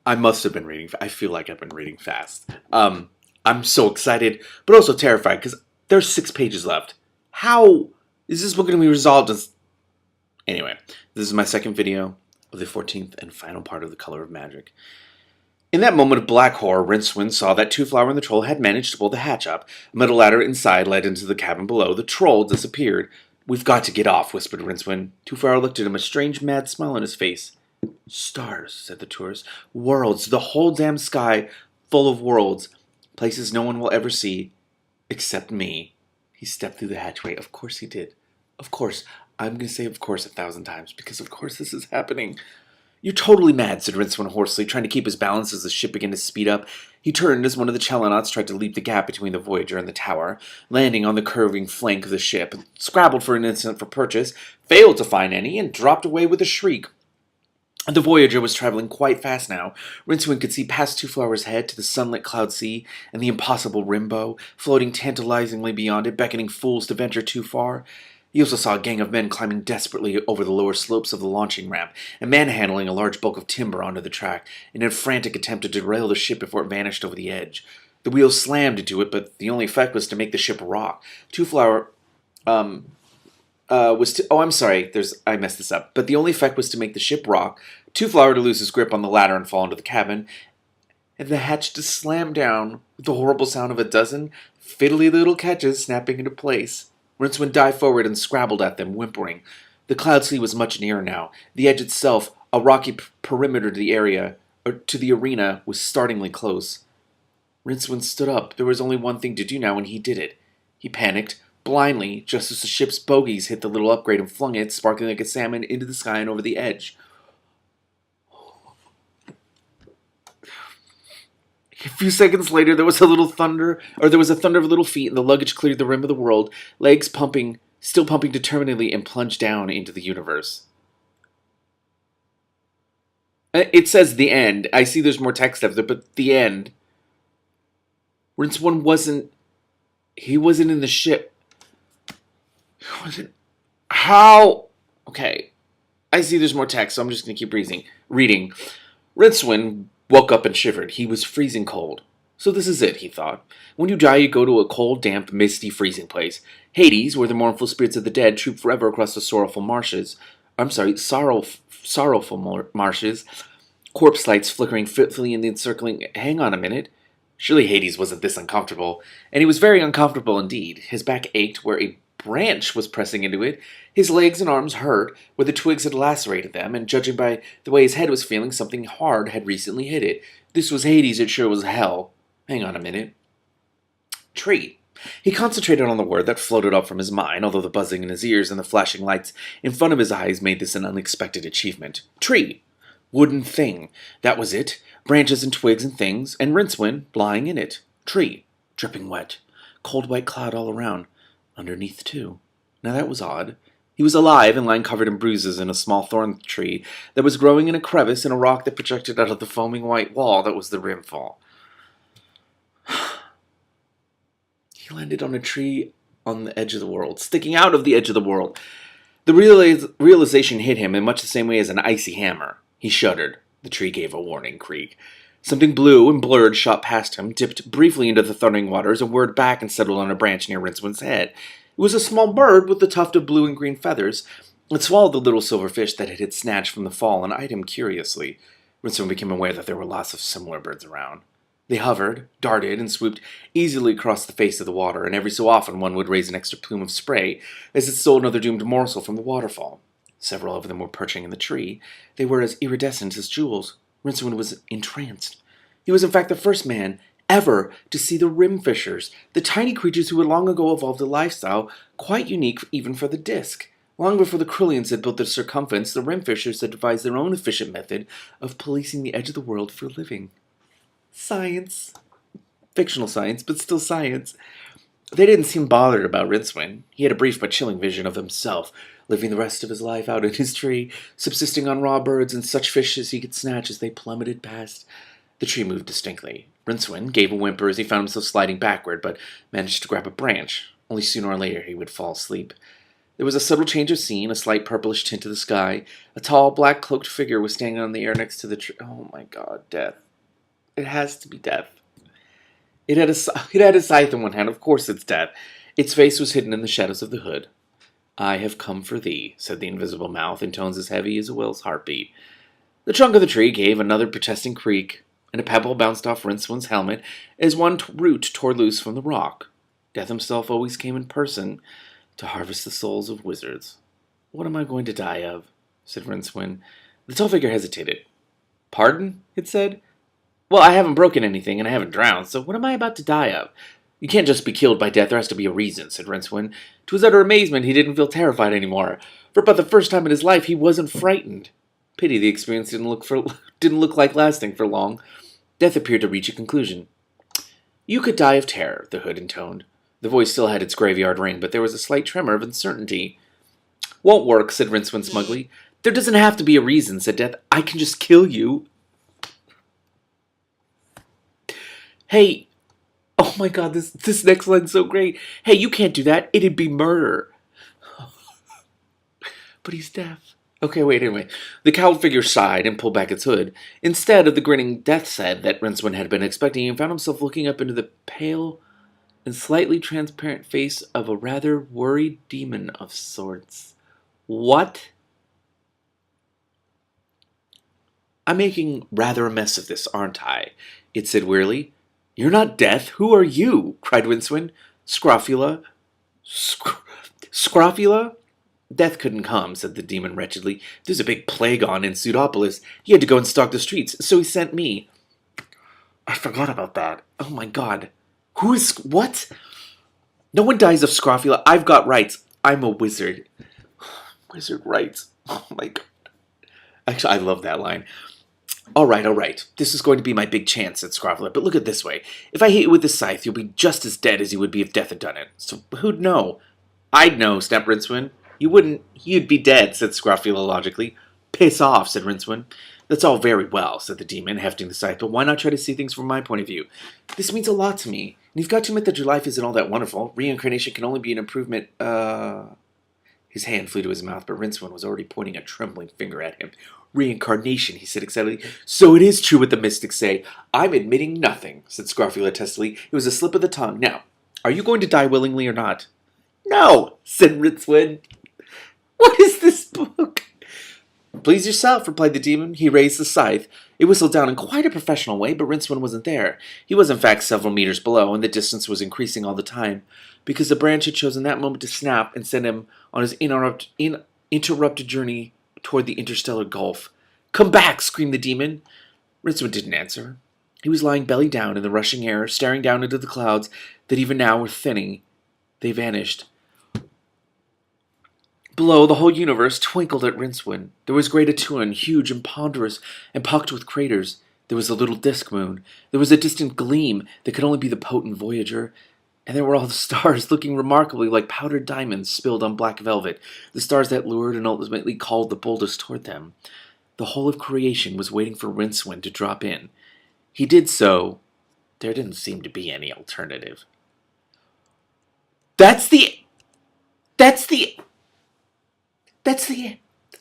I must have been reading. I feel like I've been reading fast. I'm so excited, but also terrified because there's 6 pages left. How is this book going to be resolved? Anyway, this is my second video of the 14th and final part of The Color of Magic. In that moment of black horror, Rincewind saw that Two-Flower and the Troll had managed to pull the hatch up. A metal ladder inside led into the cabin below. The Troll disappeared. "We've got to get off," whispered Rincewind. Two-Flower looked at him, a strange, mad smile on his face. "Stars," said the tourist. "Worlds, the whole damn sky full of worlds. Places no one will ever see, except me." He stepped through the hatchway. Of course he did. Of course. I'm going to say of course 1,000 times, because of course this is happening. "You're totally mad," said Rincewind hoarsely, trying to keep his balance as the ship began to speed up. He turned as one of the Chalonauts tried to leap the gap between the Voyager and the tower, landing on the curving flank of the ship, scrabbled for an instant for purchase, failed to find any, and dropped away with a shriek. The Voyager was traveling quite fast now. Rincewind could see past Two-Flower's head to the sunlit cloud sea and the impossible Rimbo, floating tantalizingly beyond it, beckoning fools to venture too far. He also saw a gang of men climbing desperately over the lower slopes of the launching ramp, and manhandling a large bulk of timber onto the track in a frantic attempt to derail the ship before it vanished over the edge. The wheels slammed into it, but the only effect was to make the ship rock. Two-Flower, I'm sorry, I messed this up. But the only effect was to make the ship rock, Two-Flower to lose his grip on the ladder and fall into the cabin, and the hatch to slam down with the horrible sound of a dozen fiddly little catches snapping into place. Rincewind dived forward and scrabbled at them, whimpering. The cloud sea was much nearer now. The edge itself, a rocky perimeter to the arena, was startlingly close. Rincewind stood up. There was only one thing to do now, and he did it. He panicked, blindly, just as the ship's bogies hit the little upgrade and flung it, sparkling like a salmon, into the sky and over the edge. A few seconds later, there was a thunder of little feet, and the luggage cleared the rim of the world, legs pumping, still pumping determinedly, and plunged down into the universe. It says the end. I see there's more text up there, but the end. Rincewind wasn't in the ship. How? Okay. I see there's more text, so I'm just going to keep reading. Rincewind woke up and shivered. He was freezing cold. So this is it, he thought. When you die, you go to a cold, damp, misty, freezing place. Hades, where the mournful spirits of the dead troop forever across the sorrowful marshes. Sorrowful marshes. Corpse lights flickering fitfully in the encircling... Hang on a minute. Surely Hades wasn't this uncomfortable. And he was very uncomfortable indeed. His back ached where a branch was pressing into it. His legs and arms hurt where the twigs had lacerated them, and judging by the way his head was feeling, something hard had recently hit it. This was Hades, it sure was hell. Hang on a minute. Tree. He concentrated on the word that floated up from his mind, although the buzzing in his ears and the flashing lights in front of his eyes made this an unexpected achievement. Tree. Wooden thing. That was it. Branches and twigs and things, and Rincewind lying in it. Tree. Dripping wet. Cold white cloud all around. Underneath, too. Now that was odd. He was alive and lying covered in bruises in a small thorn tree that was growing in a crevice in a rock that projected out of the foaming white wall that was the rimfall. He landed on a tree on the edge of the world, sticking out of the edge of the world. The realization hit him in much the same way as an icy hammer. He shuddered. The tree gave a warning creak. Something blue and blurred shot past him, dipped briefly into the thundering waters, and whirred back and settled on a branch near Rincewind's head. It was a small bird with a tuft of blue and green feathers. It swallowed the little silver fish that it had snatched from the fall and eyed him curiously. Rincewind became aware that there were lots of similar birds around. They hovered, darted, and swooped easily across the face of the water, and every so often one would raise an extra plume of spray as it stole another doomed morsel from the waterfall. Several of them were perching in the tree. They were as iridescent as jewels. Rincewind was entranced. He was in fact the first man ever to see the rimfishers, the tiny creatures who had long ago evolved a lifestyle quite unique even for the disk. Long before the Krillians had built their circumference, the rimfishers had devised their own efficient method of policing the edge of the world for a living. Science. Fictional science, but still science. They didn't seem bothered about Rincewind. He had a brief but chilling vision of himself, living the rest of his life out in his tree, subsisting on raw birds and such fish as he could snatch as they plummeted past. The tree moved distinctly. Rincewind gave a whimper as he found himself sliding backward, but managed to grab a branch. Only sooner or later he would fall asleep. There was a subtle change of scene, a slight purplish tint to the sky. A tall, black-cloaked figure was standing on the air next to the tree. Oh my god, death. It has to be death. It had a scythe in one hand. Of course it's death. Its face was hidden in the shadows of the hood. I have come for thee, said the invisible mouth in tones as heavy as a whale's heartbeat. The trunk of the tree gave another protesting creak, and a pebble bounced off Rincewind's helmet as one root tore loose from the rock. Death himself always came in person to harvest the souls of wizards. What am I going to die of? Said Rincewind. The tall figure hesitated. Pardon? It said. Well, I haven't broken anything, and I haven't drowned, so what am I about to die of? You can't just be killed by death, there has to be a reason, said Rincewind. To his utter amazement, he didn't feel terrified anymore. For about the first time in his life, he wasn't frightened. Pity the experience didn't look like lasting for long. Death appeared to reach a conclusion. You could die of terror, the hood intoned. The voice still had its graveyard ring, but there was a slight tremor of uncertainty. Won't work, said Rincewind smugly. There doesn't have to be a reason, said Death. I can just kill you. Hey, oh my god, this next line's so great. Hey, you can't do that. It'd be murder. But he's deaf. Okay, wait, anyway. The cowled figure sighed and pulled back its hood. Instead of the grinning Death's head that Rincewind had been expecting, he found himself looking up into the pale and slightly transparent face of a rather worried demon of sorts. What? I'm making rather a mess of this, aren't I? It said wearily. You're not Death. Who are you? Cried Rincewind. Scrofula. Scrofula? Death couldn't come, said the demon wretchedly. There's a big plague on in Pseudopolis. He had to go and stalk the streets, so he sent me. I forgot about that. Oh my god. Who is... what? No one dies of Scrofula. I've got rights. I'm a wizard. Wizard rights. Oh my god. Actually, I love that line. All right. This is going to be my big chance, said Scrofula, but look at it this way. If I hit you with the scythe, you'll be just as dead as you would be if Death had done it. So who'd know? I'd know, snapped Rincewind. You wouldn't. You'd be dead, said Scrofula logically. Piss off, said Rincewind. That's all very well, said the demon, hefting the scythe, but why not try to see things from my point of view? This means a lot to me, and you've got to admit that your life isn't all that wonderful. Reincarnation can only be an improvement, His hand flew to his mouth, but Rincewind was already pointing a trembling finger at him. Reincarnation, he said excitedly. So it is true what the mystics say. I'm admitting nothing, said Scrofula testily. It was a slip of the tongue. Now, are you going to die willingly or not? No, said Rincewind. What is this book? Please yourself, replied the demon. He raised the scythe. It whistled down in quite a professional way, but Rincewind wasn't there. He was, in fact, several meters below, and the distance was increasing all the time, because the branch had chosen that moment to snap and send him on his interrupted journey toward the interstellar gulf. Come back, screamed the demon. Rincewind didn't answer. He was lying belly down in the rushing air, staring down into the clouds that even now were thinning. They vanished. Below, the whole universe twinkled at Rincewind. There was Great Atuan, huge and ponderous and pocked with craters. There was the little disk moon. There was a distant gleam that could only be the potent Voyager. And there were all the stars looking remarkably like powdered diamonds spilled on black velvet, the stars that lured and ultimately called the boldest toward them. The whole of creation was waiting for Rincewind to drop in. He did so. There didn't seem to be any alternative. That's the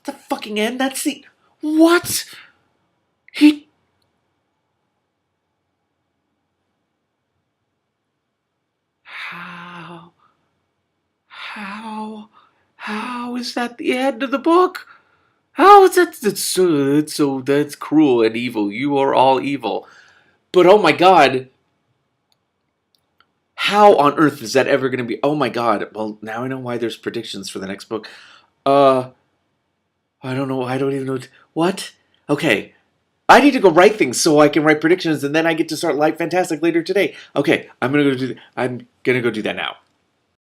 fucking end. That's the... What? How is that the end of the book? How is that? That's cruel and evil. You are all evil. But oh my god. How on earth is that ever going to be? Oh my god. Well, now I know why there's predictions for the next book. I don't know. I don't even know. What? Okay. I need to go write things so I can write predictions, and then I get to start Light Fantastic later today. Okay, I'm gonna go do that now.